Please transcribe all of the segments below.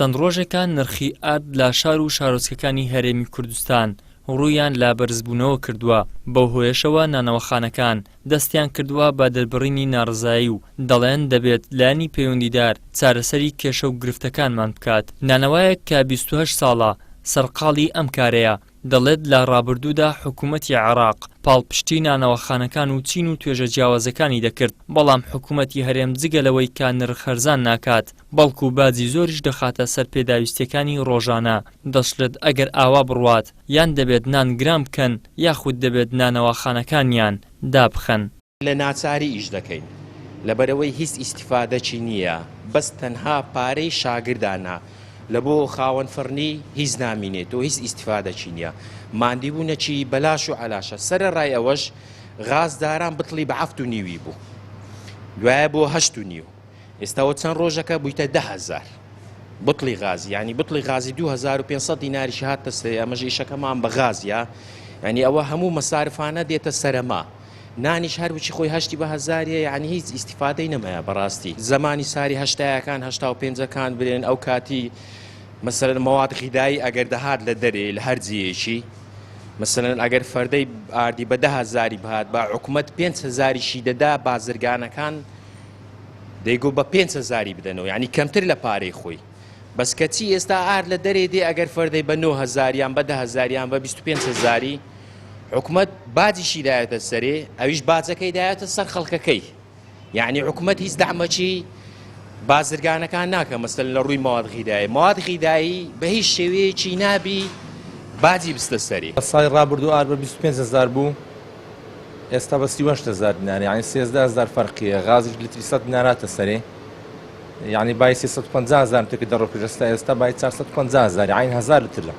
چەند ڕۆژێکە نرخی ئارد لە شار و شارۆچکەکانی هەرێمی کوردستان ڕوویان لا بەرزبوونەوە کردووە. بەو هۆیشەوە نانەوەخانەکان دەستیان کردووە بە دەربڕینی ناڕزایی و دەڵێن دەبێت لایەنی پەیوەندیدار چارەسەری کێشە و گرفتەکانمان بکات. نانەوایەک کە 28 ساڵە سەرقاڵی ئەم کارەیە دەڵێت لە ڕابردوودا حکوومەتی عێراق پاڵپشتی نانەوەخانەکان و چین و توێژە جیاوازەکانی دەکرد، بەڵام حکوومەتی هەرێم جگەلەوەی کە نرخ هەرزان ناکات بەڵکو باجی زۆریش دەخاتە سەر پێداویستیەکانی ڕۆژانە. دەشڵێت ئەگەر ئاوا بڕوات یان دەبێت نان گرام بکەن یاخود دەبێت نانەوەخانەکانیان دابخەن. لە ناچاری ئیش دەکەین لەبەرەوەی هیچ ئیسیفادەی نییە، بەس تەنها پارەی شاگردانە لە بۆ خاوەن فڕنی هیچ نامینێت و هیچ ئیسیفادەی نییە. ماندیبوونەکی بەلاش و عەلاشە. سەرەڕای ئەوەش غازداران بتڵی بە 7.5 بوو، دوایە بۆ 8.5. ئێستاوە چەند ڕۆژەکە بوویتە 10,000 بتڵی غازی، ینی بتڵی غازی 2500 دیناریشی هاتە سێ. ئەمەژ ئیشەکەمان بە غازیە، ینی ئەوە هەموو مەسارفانە دێتە سەرەما. نانیش هەروچی خۆی 8 بە 1000 ینی هیچ ئیسیفادەی نەمایە. بەڕاستی زمانی ساری 80ەکان 85ەکان برێن ئەو کاتی مەسەلەن مەواد غیدایی ئەگەر دەهات لە دەرێ لە هەر جیەیەکی، مەسەلەن ئەگەر فەردەی ئاردی بە 10,000 بهات بە حکوومەت 5,000شی دەدا، بازرگانەکان دەیگو بە 5,000 بدەنەوە، ینی کەمتر لە پارەی خۆی. بەس کەچی ئێستا ئارد لە دەرێ دێ ئەگەر فەردەی بە 9,000 یان بە 10,000 یان بە 25,000 حکوومەت باجیشی دایەتە سەرێ، ئەویش باجەکەی دایەتە سەر خەڵکەکەی. یعنی حکوومەت هیچ دەعمەکی بازرگانەکان ناکە. مەسەلەن لە ڕووی مەواد غیدایی، مەواد غیدایی بە هیچ شێوەیەکی نابی باجی بستە سەری. ساڵی ڕابردوو ئار بە 25,000 بوو، ئێستا بە 38,000 دینار، یعنی 13,000 فەرقیە. غازیش لیتری 100 دیناراتە سەرێ، یعنی بای 350,000 تێکە دەڕۆپێژەستا، ئێستا بای 450,000، یعنی 1000 لتر لە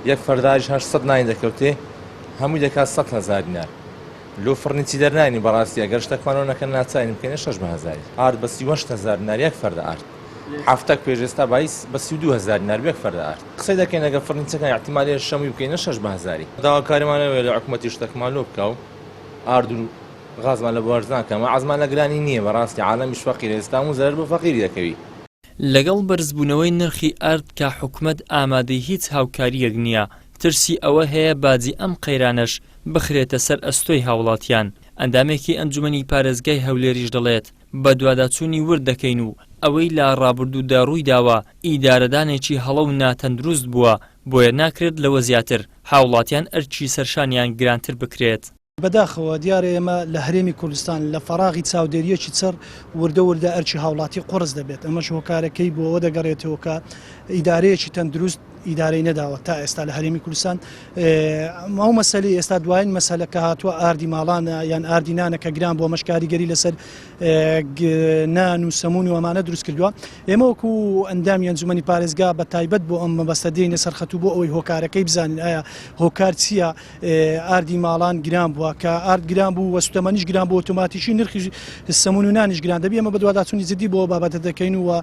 یەک فەرداریش 800 نانی دەکەوتێ، هەمووی دەکات 100,000 دینار. لۆ فڕنی چی دەرنانی بەڕاستی ئەگەر شتێکمانەوە نەکەن ناچین بکەینە 6,000. ئارد بە 38,000 دینار یەک فەردە ئارد. هەفتەک پێش ئێستا بە 32,000 دینار بێک فەردە ئارد. قسەی دەکەین ئەگەر فڕنیچەکان احتیمالی شەمووی بکەینە 6,000. داواکاریمانەوە لە حکوومەتی شتێکمان لۆ بکە و ئارد و غازمان لە بۆ هەرزانکەمە عەزمان لە گرانی نییە. بەڕاستی عالەمیش فەقیرە، ئێستا هەموو زەرەر بۆ فەقیری دەکەوی. لەگەڵ بەرزبوونەوەی نرخی ئارد کە حکوومەت ئامادەی هیچ هاوکاریەک نییە، ترسی ئەوە هەیە باجی ئەم قەیرانەش بخرێتە سەر ئەستۆی هاوڵاتیان. ئەندامێکی ئەنجومەنی پارێزگای هەولێریش دەڵێت بە دواداچوونی ورد دەکەین و ئەوەی لە ڕابردوودا ڕووی داوە ئیدارەدانێکی هەڵە و ناتەندروست بووە، بۆیە ناکرێت لەوە زیاتر هاوڵاتیان ئەرکی سەرشانیان گرانتر بکرێت. بەداخەوە دیارە ئێمە لە هەرێمی کوردستان لە فەراغی چاودێریەکی چڕ وردە ئەرچی هاوڵاتی قڕز دەبێت. ئەمەش هۆکارەکەی بۆ ئەوە دەگەڕێتەوە کە ئیدارەیەکی تەندروست ئیدارەی نەداوە تا ئێستا لە هەرێمی کوردستان. ئەو مەسەلەی ئێستا دوایین مەسەلە کە هاتووە ئاردی ماڵانە یان ئاردی نانە کە گران بۆ ئەمەش کاریگەری لەسەر نان و سەمون و ئەمانە دروست کردووە. ئێمە وەکو ئەندامی ئەنجومەنی پارێزگا بە تایبەت بۆ ئەم مەبەستە دێنە سەرخەت و بۆ ئەوەی هۆکارەکەی بزانین ئایا هۆکار چییە. ئاردی ماڵان گران بووە، کە ئارد گران بوو وەسوتەمەنیش گران بۆ ئۆتۆماتیشی نرخی سەمون و نانیش گران دەبێ. ئەمە بە دواداچوونی جدی بۆ بابەتە دەکەین و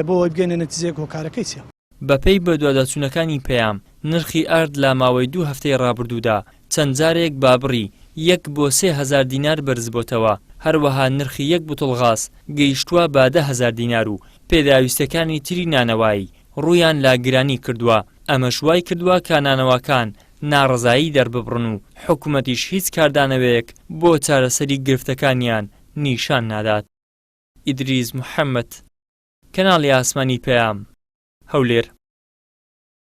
بۆ ئەوەی بگەینە نەتیجەیەک هۆکارەکەی چییە. بەپێی بە دواداچوونەکانی پێیام نرخی ئارد لە ماوەی 2 هەفتەی ڕابردوودا چەند جارێک بابڕی 1 بۆ 3,000 دینار بەرز بۆتەوە. هەروەها نرخی 1 بوتڵ غاز گەیشتووە بە 10,000 دینار و پێداویستەکانی تری نانەوایی ڕوویان لا گرانی کردووە. ئەمەش وای کردووە کە نانەوەکان ناڕزایی دەرببڕن و حکوومەتیش هیچ کاردانەوەیەک بۆ چارەسەری گرفتەکانیان نیشان نادات. ئیدریس محەممەد، کەناڵی ئاسمانی پێیام، هەولێر.